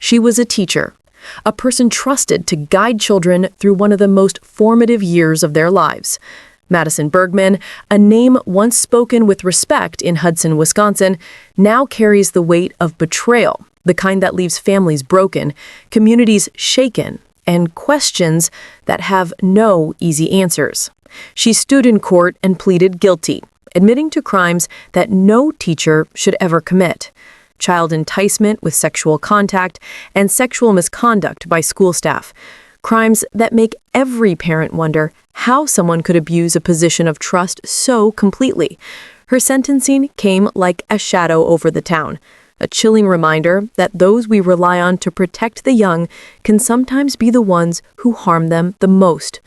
She was a teacher, a person trusted to guide children through one of the most formative years of their lives. Madison Bergmann, a name once spoken with respect in Hudson, Wisconsin, now carries the weight of betrayal, the kind that leaves families broken, communities shaken, and questions that have no easy answers. She stood in court and pleaded guilty, admitting to crimes that no teacher should ever commit: child enticement with sexual contact and sexual misconduct by school staff, crimes that make every parent wonder how someone could abuse a position of trust so completely. Her sentencing came like a shadow over the town, a chilling reminder that those we rely on to protect the young can sometimes be the ones who harm them the most.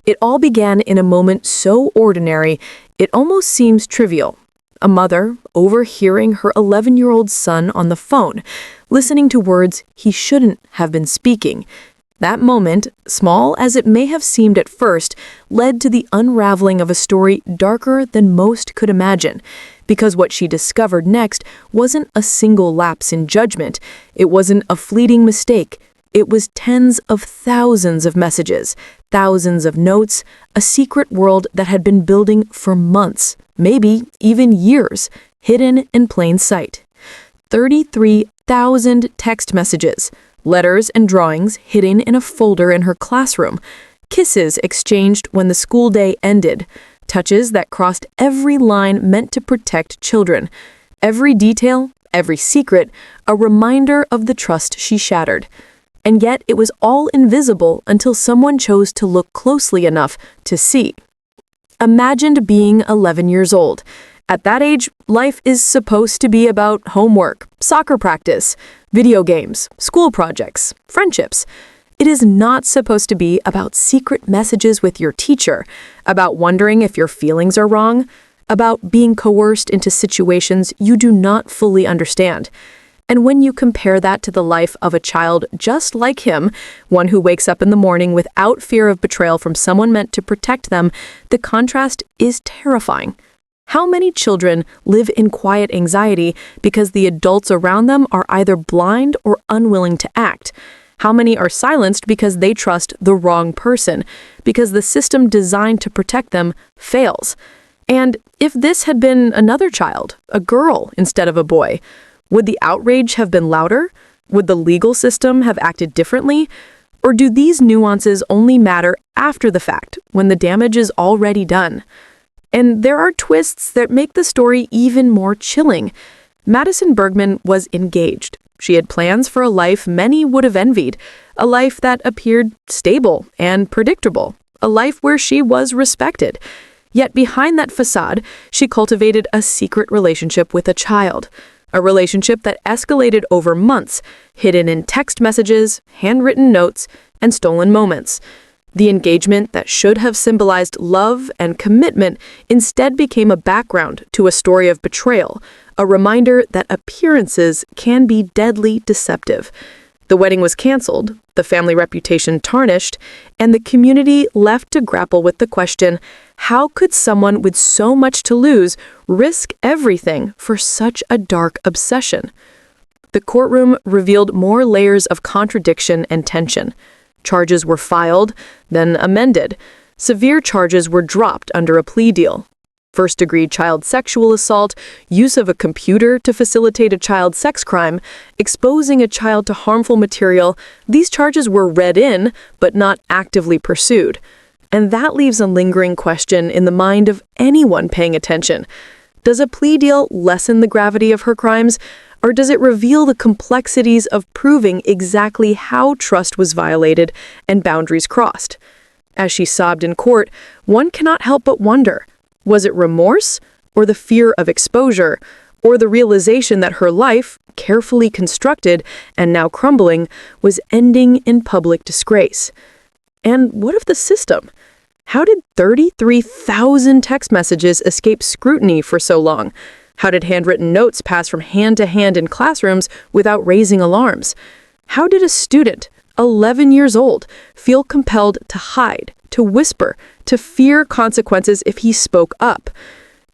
It all began in a moment so ordinary, it almost seems trivial. A mother overhearing her 11-year-old son on the phone, listening to words he shouldn't have been speaking. That moment, small as it may have seemed at first, led to the unraveling of a story darker than most could imagine, because what she discovered next wasn't a single lapse in judgment, it wasn't a fleeting mistake. It was tens of thousands of messages, thousands of notes, a secret world that had been building for months, maybe even years, hidden in plain sight. 33,000 text messages, letters and drawings hidden in a folder in her classroom, kisses exchanged when the school day ended, touches that crossed every line meant to protect children. Every detail, every secret, a reminder of the trust she shattered. And yet it was all invisible until someone chose to look closely enough to see. Imagine being 11 years old. At that age, life is supposed to be about homework, soccer practice, video games, school projects, friendships. It is not supposed to be about secret messages with your teacher, about wondering if your feelings are wrong, about being coerced into situations you do not fully understand. And when you compare that to the life of a child just like him, one who wakes up in the morning without fear of betrayal from someone meant to protect them, the contrast is terrifying. How many children live in quiet anxiety because the adults around them are either blind or unwilling to act? How many are silenced because they trust the wrong person, because the system designed to protect them fails? And if this had been another child, a girl instead of a boy, would the outrage have been louder? Would the legal system have acted differently? Or do these nuances only matter after the fact, when the damage is already done? And there are twists that make the story even more chilling. Madison Bergmann was engaged. She had plans for a life many would have envied, a life that appeared stable and predictable, a life where she was respected. Yet behind that facade, she cultivated a secret relationship with a child. A relationship that escalated over months, hidden in text messages, handwritten notes, and stolen moments. The engagement that should have symbolized love and commitment instead became a background to a story of betrayal, a reminder that appearances can be deadly deceptive. The wedding was canceled, the family reputation tarnished, and the community left to grapple with the question, how could someone with so much to lose risk everything for such a dark obsession? The courtroom revealed more layers of contradiction and tension. Charges were filed, then amended. Severe charges were dropped under a plea deal. First-degree child sexual assault, use of a computer to facilitate a child sex crime, exposing a child to harmful material, these charges were read in, but not actively pursued. And that leaves a lingering question in the mind of anyone paying attention. Does a plea deal lessen the gravity of her crimes, or does it reveal the complexities of proving exactly how trust was violated and boundaries crossed? As she sobbed in court, one cannot help but wonder, was it remorse, or the fear of exposure, or the realization that her life, carefully constructed and now crumbling, was ending in public disgrace? And what of the system? How did 33,000 text messages escape scrutiny for so long? How did handwritten notes pass from hand to hand in classrooms without raising alarms? How did a student, 11 years old, feel compelled to hide, to whisper, to fear consequences if he spoke up?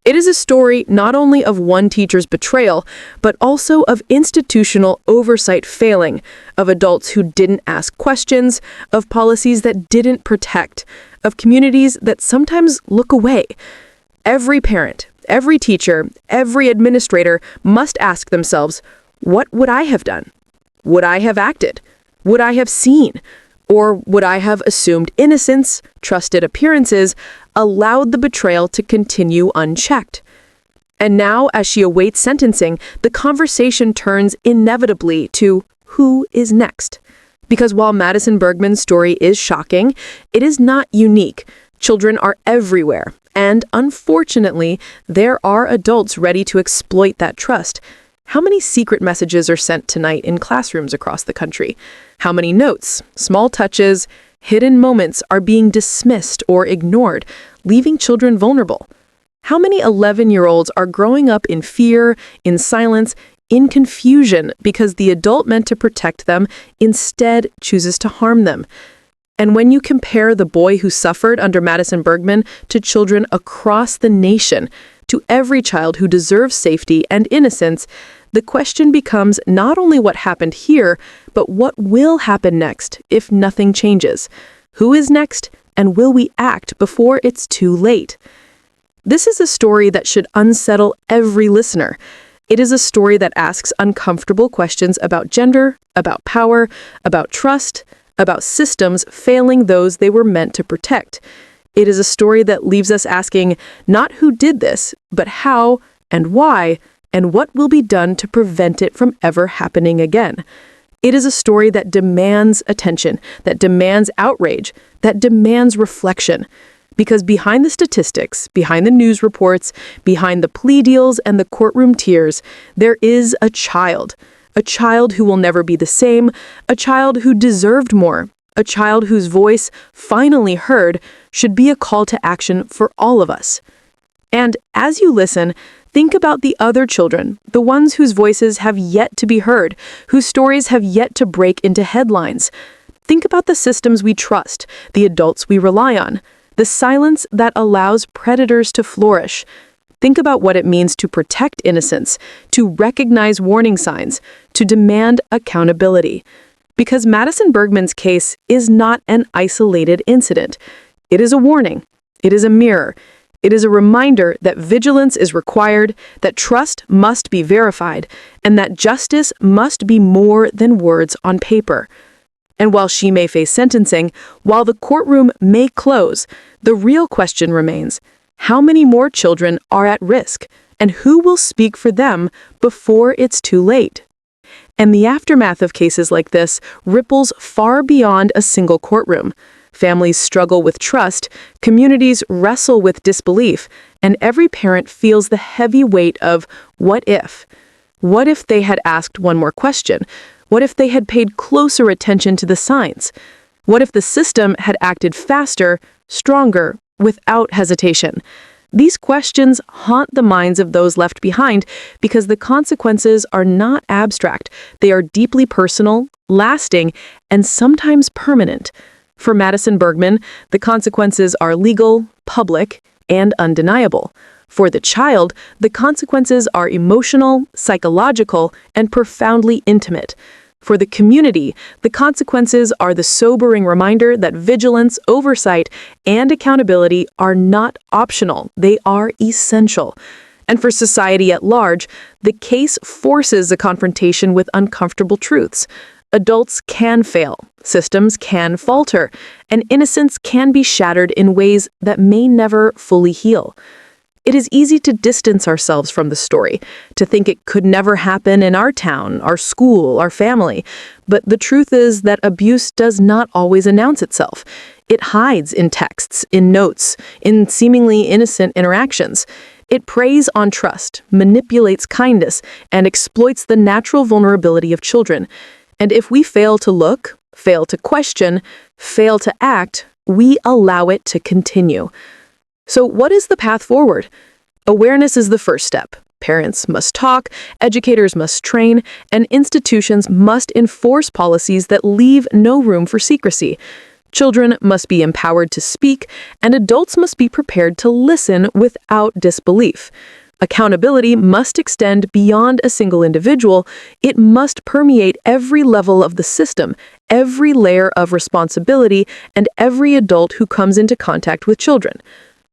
It is a story not only of one teacher's betrayal, but also of institutional oversight failing, of adults who didn't ask questions, of policies that didn't protect, of communities that sometimes look away. Every parent, every teacher, every administrator must ask themselves, what would I have done? Would I have acted? Would I have seen? Or would I have assumed innocence, trusted appearances, allowed the betrayal to continue unchecked? And now, as she awaits sentencing, the conversation turns inevitably to who is next. Because while Madison Bergmann's story is shocking, it is not unique. Children are everywhere, and unfortunately, there are adults ready to exploit that trust. How many secret messages are sent tonight in classrooms across the country? How many notes, small touches, hidden moments are being dismissed or ignored, leaving children vulnerable? How many 11-year-olds are growing up in fear, in silence, in confusion because the adult meant to protect them instead chooses to harm them? And when you compare the boy who suffered under Madison Bergmann to children across the nation, to every child who deserves safety and innocence, the question becomes not only what happened here, but what will happen next if nothing changes? Who is next, and will we act before it's too late? This is a story that should unsettle every listener. It is a story that asks uncomfortable questions about gender, about power, about trust, about systems failing those they were meant to protect. It is a story that leaves us asking not who did this, but how and why, and what will be done to prevent it from ever happening again. It is a story that demands attention, that demands outrage, that demands reflection. Because behind the statistics, behind the news reports, behind the plea deals and the courtroom tears, there is a child who will never be the same, a child who deserved more, a child whose voice, finally heard, should be a call to action for all of us. And as you listen, think about the other children, the ones whose voices have yet to be heard, whose stories have yet to break into headlines. Think about the systems we trust, the adults we rely on, the silence that allows predators to flourish. Think about what it means to protect innocence, to recognize warning signs, to demand accountability. Because Madison Bergmann's case is not an isolated incident. It is a warning. It is a mirror. It is a reminder that vigilance is required, that trust must be verified, and that justice must be more than words on paper. And while she may face sentencing, while the courtroom may close, the real question remains: how many more children are at risk, and who will speak for them before it's too late? And the aftermath of cases like this ripples far beyond a single courtroom. Families struggle with trust, communities wrestle with disbelief, and every parent feels the heavy weight of what if? What if they had asked one more question? What if they had paid closer attention to the signs? What if the system had acted faster, stronger, without hesitation? These questions haunt the minds of those left behind because the consequences are not abstract. They are deeply personal, lasting, and sometimes permanent. For Madison Bergmann, the consequences are legal, public, and undeniable. For the child, the consequences are emotional, psychological, and profoundly intimate. For the community, the consequences are the sobering reminder that vigilance, oversight, and accountability are not optional. They are essential. And for society at large, the case forces a confrontation with uncomfortable truths. Adults can fail, systems can falter, and innocence can be shattered in ways that may never fully heal. It is easy to distance ourselves from the story, to think it could never happen in our town, our school, our family. But the truth is that abuse does not always announce itself. It hides in texts, in notes, in seemingly innocent interactions. It preys on trust, manipulates kindness, and exploits the natural vulnerability of children. And if we fail to look, fail to question, fail to act, we allow it to continue. So what is the path forward? Awareness is the first step. Parents must talk, educators must train, and institutions must enforce policies that leave no room for secrecy. Children must be empowered to speak, and adults must be prepared to listen without disbelief. Accountability must extend beyond a single individual. It must permeate every level of the system, every layer of responsibility, and every adult who comes into contact with children.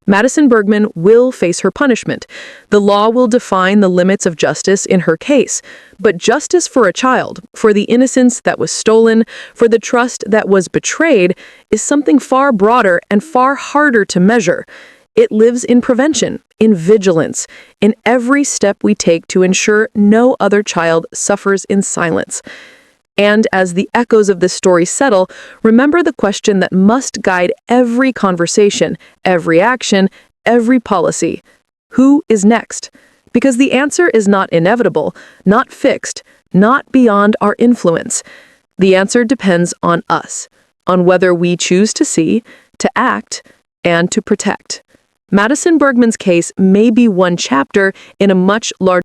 Madison Bergmann will face her punishment. The law will define the limits of justice in her case. But justice for a child, for the innocence that was stolen, for the trust that was betrayed, is something far broader and far harder to measure. It lives in prevention, in vigilance, in every step we take to ensure no other child suffers in silence. And as the echoes of this story settle, remember the question that must guide every conversation, every action, every policy. Who is next? Because the answer is not inevitable, not fixed, not beyond our influence. The answer depends on us, on whether we choose to see, to act, and to protect. Madison Bergmann's case may be one chapter in a much larger